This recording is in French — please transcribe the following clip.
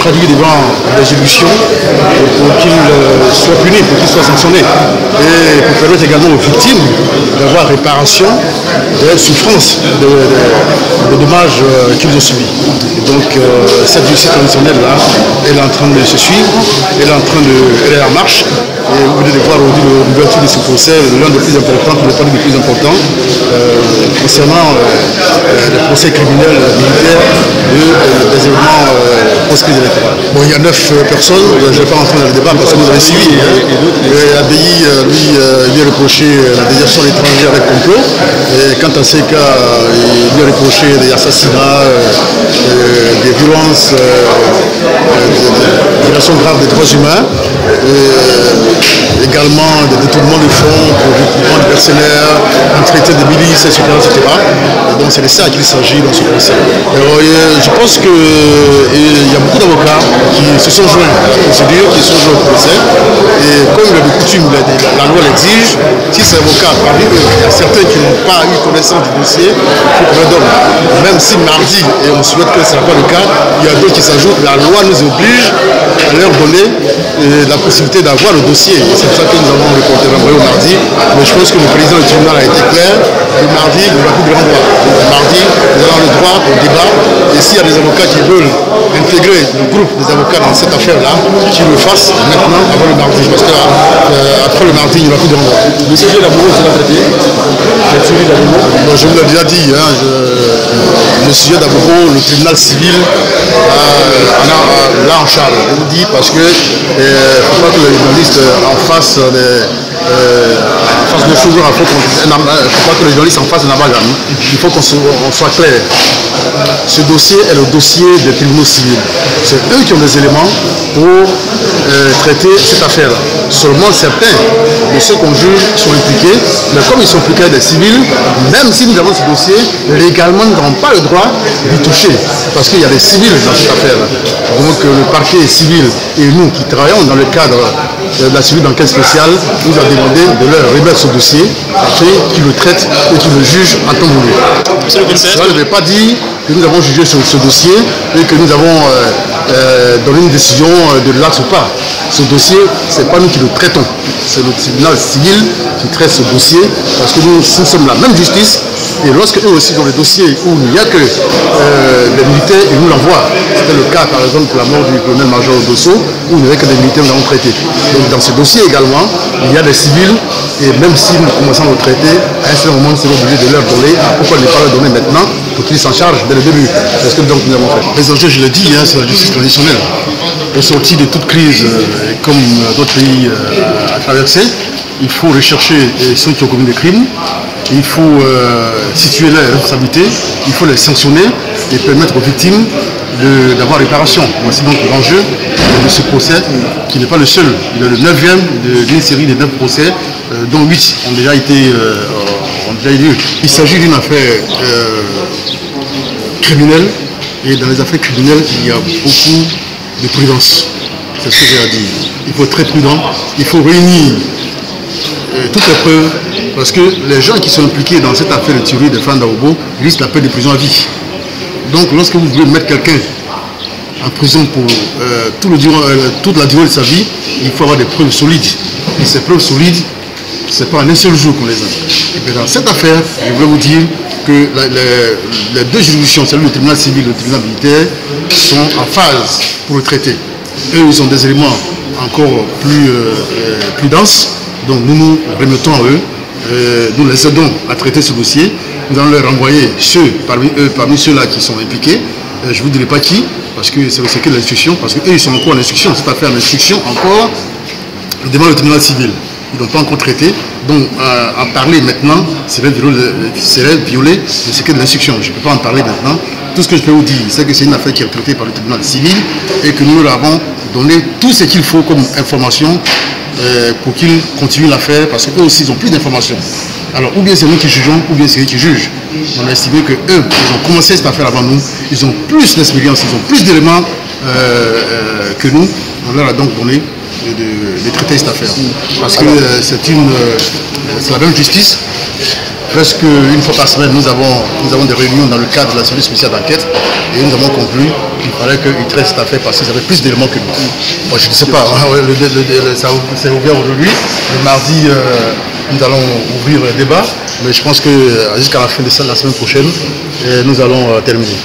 traduit devant les juridictions pour qu'ils soient punis, pour qu'ils soient sanctionnés. Et pour permettre également aux victimes d'avoir réparation des souffrances, des dommages qu'ils ont subis. Et donc cette justice traditionnelle-là, elle est en train de se suivre, elle est en marche. Et vous venez de voir aujourd'hui l'ouverture de ce procès, l'un des plus importants, pour ne pas dire le plus important, concernant les procès criminels militaires des événements post-crise électorale. Bon, il y a 9 personnes, je ne vais pas rentrer dans le débat parce que vous avez suivi. Abbaye, lui, est reproché la désertion à l'étranger avec complot. Et quant à ces cas, il lui est reproché des assassinats, des violences, des violations graves des droits humains. Également des détournements de fonds pour recrutement de mercenaires, un traité de milices, etc. Et donc c'est de ça qu'il s'agit dans ce procès. Alors, je pense qu'il y a beaucoup d'avocats qui se sont joints à la procédure, qui se sont joints au procès. Et comme de coutume, la loi l'exige, si ces avocats, parmi eux, il y a certains qui n'ont pas eu connaissance du dossier, il faut qu'on leur donne. Même si mardi, et on souhaite que ce ne soit pas le cas, il y a d'autres qui s'ajoutent, la loi nous oblige à leur donner la possibilité d'avoir le dossier. C'est pour ça que nous avons renvoyé au mardi. Mais je pense que le président du tribunal a été clair. Le mardi, il n'y aura plus de renvoi. Le mardi, nous avons le droit au débat. Et s'il y a des avocats qui veulent intégrer le groupe des avocats dans cette affaire-là, qu'ils le fassent maintenant avant le mardi. Parce qu'après le mardi, il n'y aura plus de renvoi. Le sujet d'Aboro, c'est la traité. Je vous l'ai déjà dit. Le sujet d'Aboro, le tribunal civil l'a en charge. Je vous dis parce que il ne faut pas que les journalistes en fassent des choses, il ne faut pas que les journalistes en fassent un amalgame. Il faut qu'on soit clair. Ce dossier est le dossier des tribunaux civils. C'est eux qui ont des éléments pour traiter cette affaire. Seulement certains de ceux qu'on juge sont impliqués, mais comme ils sont impliqués des civils, même si nous avons ce dossier, légalement nous n'avons pas le droit d'y toucher, parce qu'il y a des civils dans cette affaire. Donc le parquet civil et nous qui travaillons dans le cadre de la cellule d'enquête spéciale nous a demandé de leur remettre ce dossier afin qu'ils le traitent et qu'ils le jugent en temps voulu. Cela ne veut pas dire que nous avons jugé sur ce dossier et que nous avons donné une décision de l'acte ou pas. Ce dossier, ce n'est pas nous qui le traitons, c'est le tribunal civil qui traite ce dossier parce que nous sommes la même justice et lorsque eux aussi ont des dossiers où il n'y a que des militaires, ils nous l'envoient. C'était le cas par exemple pour la mort du colonel-major Dosso où il n'y avait que des militaires nous l'avons traité. Donc dans ce dossier également, il y a des civils et même si nous commençons à le traiter, à un certain moment nous sommes obligés de leur donner. Pourquoi ne pas leur donner maintenant pour qu'ils s'en chargent dès le début? C'est ce que donc nous avons fait. L'essentiel, je l'ai dit, c'est la justice traditionnelle. Au sorti de toute crise, comme d'autres pays à traverser, il faut rechercher ceux qui ont commis des crimes, il faut situer leurs responsabilités, il faut les sanctionner et permettre aux victimes d'avoir réparation. Voici donc l'enjeu de ce procès, qui n'est pas le seul. Il est le 9e d'une série de 9 procès, dont 8 ont déjà eu lieu. Il s'agit d'une affaire criminelle, et dans les affaires criminelles, il y a beaucoup de prudence. C'est ce que j'ai à dire. Il faut être très prudent, il faut réunir toutes les preuves, parce que les gens qui sont impliqués dans cette affaire de tuerie de Fanda Obo risquent la peine de prison à vie. Donc lorsque vous voulez mettre quelqu'un en prison pour toute la durée de sa vie, il faut avoir des preuves solides. Et ces preuves solides, ce n'est pas en un seul jour qu'on les a. Et bien dans cette affaire, je voulais vous dire que les deux juridictions, celle du tribunal civil et le tribunal militaire, sont en phase pour le traiter. Eux, ils ont des éléments encore plus denses, donc nous nous remettons à eux, nous les aidons à traiter ce dossier. Nous allons leur envoyer ceux parmi ceux-là qui sont impliqués. Je ne vous dirai pas qui, parce que c'est le secret de l'instruction, parce qu'eux, ils sont encore en instruction. Cette affaire en instruction encore devant le tribunal civil. Ils n'ont pas encore traité. Donc, en parler maintenant, c'est violer le secret de l'instruction. Je ne peux pas en parler maintenant. Tout ce que je peux vous dire, c'est que c'est une affaire qui est traitée par le tribunal civil et que nous leur avons donné tout ce qu'il faut comme information pour qu'ils continuent l'affaire, parce qu'eux aussi, ils ont plus d'informations. Alors, ou bien c'est nous qui jugeons, ou bien c'est eux qui jugent. On a estimé qu'eux, ils ont commencé cette affaire avant nous, ils ont plus d'expérience, ils ont plus d'éléments que nous. On leur a donc donné de traiter cette affaire. Parce que c'est la même justice presque une fois par semaine, nous avons des réunions dans le cadre de la cellule spéciale d'enquête et nous avons conclu qu'il fallait qu'ils traitent cette affaire parce qu'ils avaient plus d'éléments que nous. Moi, je ne sais pas, ça c'est ouvert aujourd'hui. Le mardi, nous allons ouvrir le débat, mais je pense que jusqu'à la fin de la semaine prochaine, nous allons terminer.